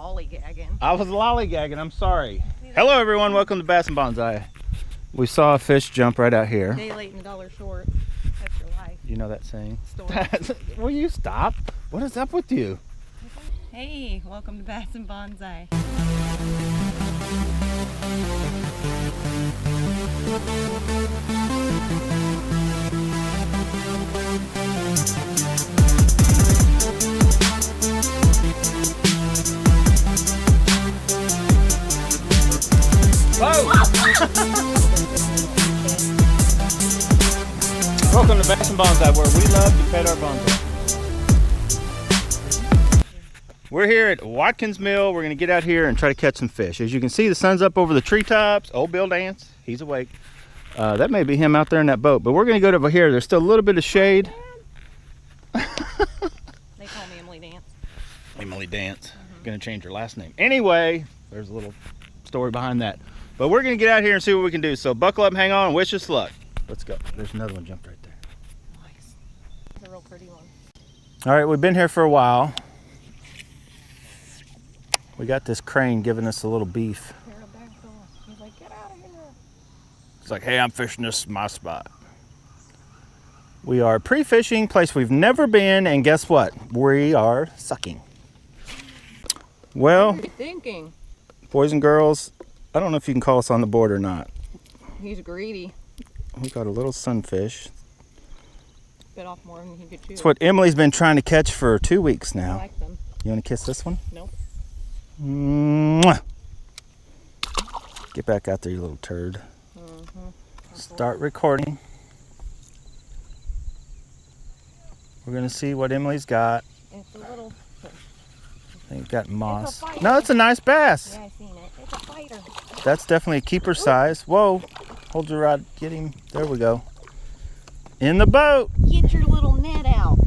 lollygagging. I was lollygagging, I'm sorry. Hello everyone, welcome to Bass and Bonsai. We saw a fish jump right out here. Day late and $1 short. That's your life. You know that saying? Story. Will you stop? What is up with you? Hey, welcome to Bass and Bonsai. Whoa! Welcome to Bass and Bonsai, where we love to pet our bonsai. We're here at Watkins Mill. We're going to get out here and try to catch some fish. As you can see, the sun's up over the treetops. Old Bill Dance, he's awake. That may be him out there in that boat, but we're going to go over here. There's still a little bit of shade. They call me Emily Dance. Emily Dance. Going to change her last name. Anyway, there's a little story behind that. But we're going to get out here and see what we can do. So buckle up, hang on, and wish us luck. Let's go. There's another one jumped right there. Nice. It's a real pretty one. All right, we've been here for a while. We got this crane giving us a little beef. He's like, get out of here. It's like, hey, I'm fishing, this is my spot. We are pre-fishing, place we've never been, and guess what? We are sucking. Well, What are you thinking? boys and girls, I don't know if you can call us on the board or not. He's greedy. We got a little sunfish. Bit off more than he could chew. It's what Emily's been trying to catch for 2 weeks I now. like them. You want to kiss this one? Nope. Mwah. Get back out there, you little turd. Start recording. We're gonna see what Emily's got. It's a little. I think it got moss. fighter. No, it's a nice bass. Yeah, I seen it. It's a fighter. That's definitely a keeper size. Whoa, hold your rod, get him. There we go. In the boat. Get your little net out.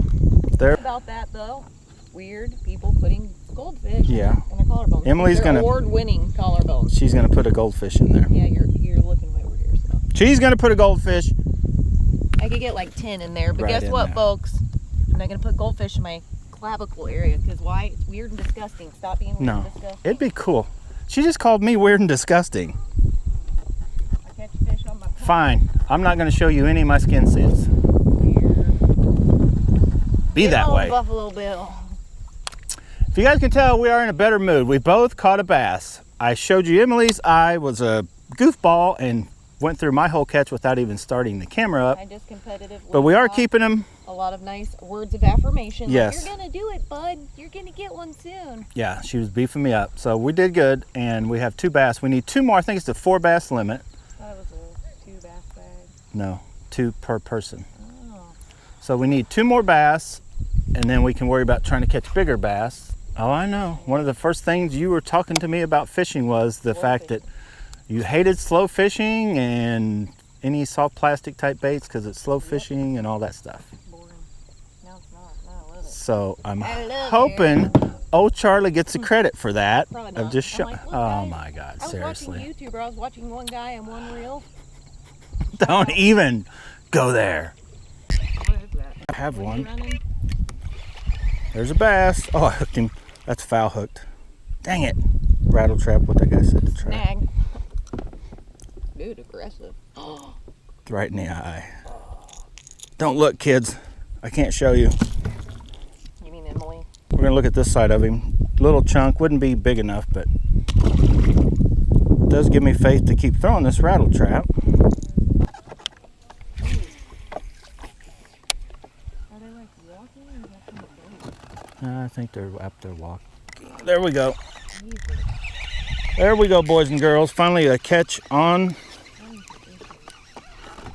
There. About that though, weird people putting goldfish Yeah. on their collarbones. Emily's They're gonna- award-winning collarbones. She's gonna put a goldfish in there. Yeah, you're looking way over here. So She's gonna put a goldfish. I could get like 10 in there, but Right guess in what, there. folks? I'm not gonna put goldfish in my clavicle area because why? It's weird and disgusting. Stop being weird No, and disgusting. it'd be cool. She just called me weird and disgusting. I catch fish on my pole. Fine, I'm not gonna show you any of my skin sins. Be Get that on, way. Buffalo Bill. If you guys can tell, we are in a better mood. We both caught a bass. I showed you Emily's. I was a goofball and went through my whole catch without even starting the camera up. I just competitive. But we are keeping them. a lot of nice words of affirmation. Yes. Like, you're gonna do it, bud. You're gonna get one soon. Yeah, she was beefing me up. So we did good, and we have 2 bass. We need 2 more. I think it's the 4 bass limit. That was a 2 bass bag. No, 2 per person. Oh. So we need 2 more bass, and then we can worry about trying to catch bigger bass. Oh, I know. One of the first things you were talking to me about fishing was the fact that you hated slow fishing and any soft plastic type baits because it's slow fishing and all that stuff. Boring. No, it's not. No, I love it. So I'm I love hoping old Charlie gets the credit for that. Probably Of not. just I'm like, look, oh guys, my God, I was seriously. watching YouTube. I was watching one guy and one reel. Don't even go there. What is that? I have What are you one. running? There's a bass. Oh, I hooked him. That's foul hooked. Dang it. Rattle trap, what that guy said to try. Snag. Dude, aggressive. Right in the eye. Don't look, kids. I can't show you. You mean Emily? We're gonna look at this side of him. Little chunk, wouldn't be big enough, but does give me faith to keep throwing this rattle trap. Are they like walking or walking the boat? I think they're up there walking. There we go. There we go, boys and girls. Finally a catch on.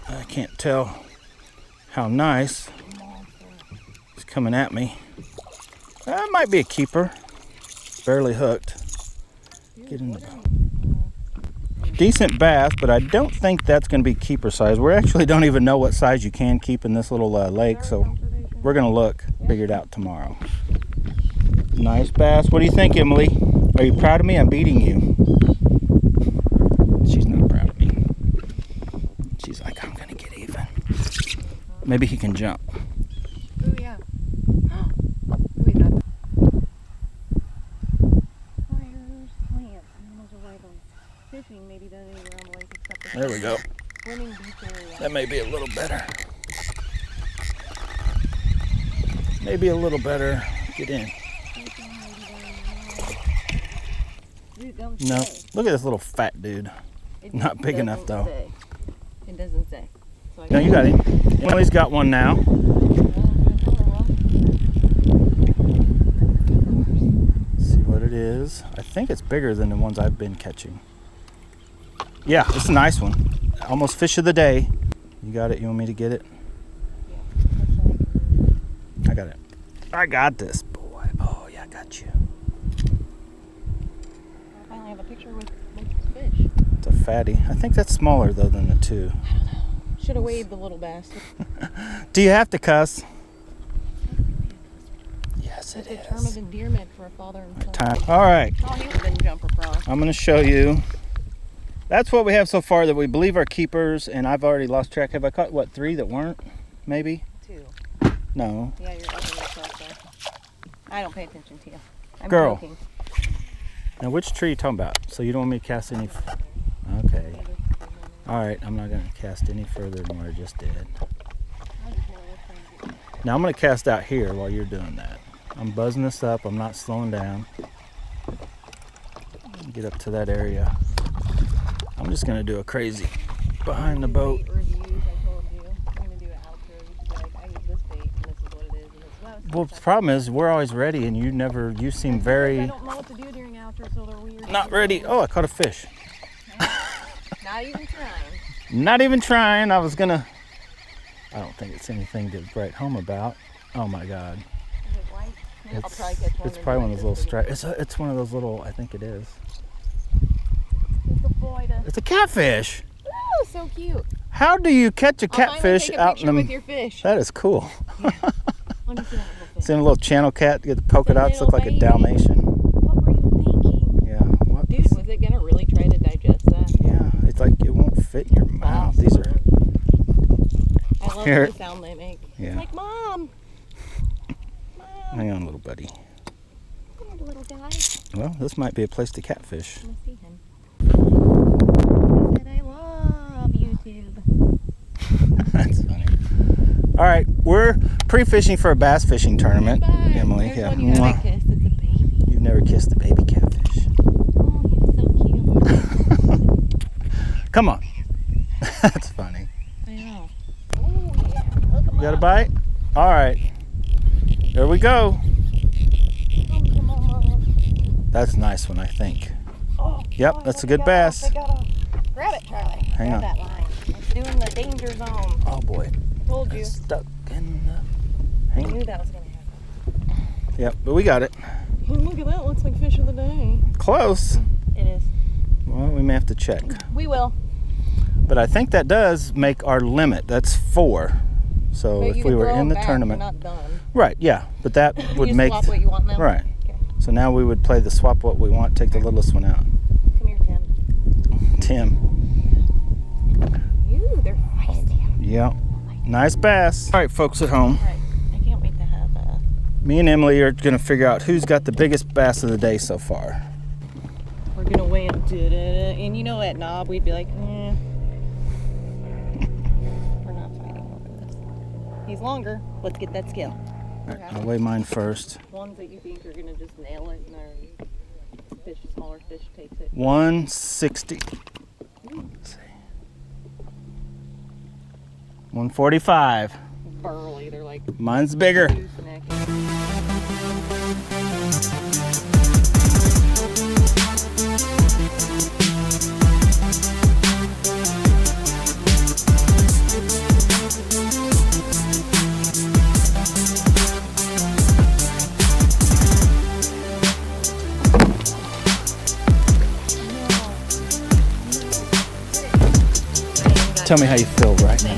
I can't tell how nice. It's coming at me. That might be a keeper. Barely hooked. Get in the boat. Decent bass, but I don't think that's going to be keeper size. We actually don't even know what size you can keep in this little lake, so we're going to look, figure it out tomorrow. Nice bass. What do you think, Emily? Are you proud of me? I'm beating you. She's not proud of me. She's like, I'm going to get even. Maybe he can jump. Oh, yeah. Wait, that. fishing maybe done anywhere on the lake except the There we go. swimming beach area. That may be a little better. Maybe a little better. Get in. Dude, don't No. say. Look at this little fat dude. It Not big enough, doesn't though. say. It doesn't say. So I No, you got him. Emily's got one now. See what it is. I think it's bigger than the ones I've been catching. Yeah, it's a nice one. Almost fish of the day. You got it? You want me to get it? I got it. I got this, boy. Oh, yeah, I got you. I finally have a picture with fish. It's a fatty. I think that's smaller, though, than the two. I don't know. Should have weighed the little bastard. Do you have to cuss? Yes, it It's a is. term of endearment for a father and son. Time. All right. Oh, he would have been jumper pro. I'm going to show you. That's what we have so far that we believe are keepers, and I've already lost track. Have I caught, what, 3 that weren't? Maybe? 2. No. Yeah, you're upping yourself there. I don't pay attention to you. I'm Girl. joking. Now, which tree are you talking about? So you don't want me to cast any... Okay. All right, I'm not going to cast any further than what I just did. Now I'm going to cast out here while you're doing that. I'm buzzing this up. I'm not slowing down. Get up to that area. I'm just going to do a crazy behind the boat. Bait reviews, I told you. I'm going to do an outro. You should be like, I use this bait, and this is what it is. And this is what Well, the problem is we're always ready, and you seem I very don't know what to do during outro, so they're weird. not ready. Oh, I caught a fish. Not even trying. Not even trying. I was going to... I don't think it's anything to write home about. Oh, my God. Is it white? Yeah, I'll probably catch one. It's probably one of those little stripes. It's one of those little, I think it is. It's a boy to... It's a catfish. Oh, so cute. How do you catch a I'll finally catfish take a out picture in with the... your fish. That is cool. Let me see that little fish. Seeing a little channel cat get the polka The dots look like a little baby. Dalmatian. What were you thinking? Yeah. What? Dude, was it going to really try to digest that? Yeah. It's like it won't fit in your mouth. These are... I love Here. the sound they make. Yeah. It's like, Mom. Mom. Hang on, little buddy. Come on, little guy. Well, this might be a place to catfish. I see him. He said, I love YouTube. That's funny. All right, we're pre-fishing for a bass fishing tournament, Bye. Emily. There's Yeah. one you haven't kissed. It's a baby. You've never kissed a baby catfish. Oh, he's so cute. Come on. That's funny. I know. Oh, yeah. Look him You got a up. bite? All right. There we go. Come on. That's a nice one, I think. Oh, Yep, oh, that's a they good got bass. off, they got off. Grab it, Charlie. Hang Grab on. that line. It's doing the danger zone. Oh boy. Told you. It's stuck in the... I Hang knew on. that was going to happen. Yep, but we got it. Look at that. Looks like fish of the day. Close. It is. Well, we may have to check. We will. But I think that does make our limit. That's 4. So But you if we can were throw in them the back. tournament... You're not done. Right, yeah. But that would you make... swap what you want now? Right. Okay. So now we would play the swap what we want, take the littlest one out. Come here, Tim. Tim. Ew, they're feisty. Yep. Nice bass. All right, folks at home. All right. I can't wait to have Me and Emily are going to figure out who's got the biggest bass of the day so far. We're going to weigh them. And you know, at Knob, we'd be like, eh. We're not fighting over this. He's longer. Let's get that scale. All right, I'll weigh mine first. Ones that you think are going to just nail it, and our fish, smaller fish takes it. 160. Let's see. 145. Burly. They're like Mine's bigger. gooseneck. Tell me how you feel right now.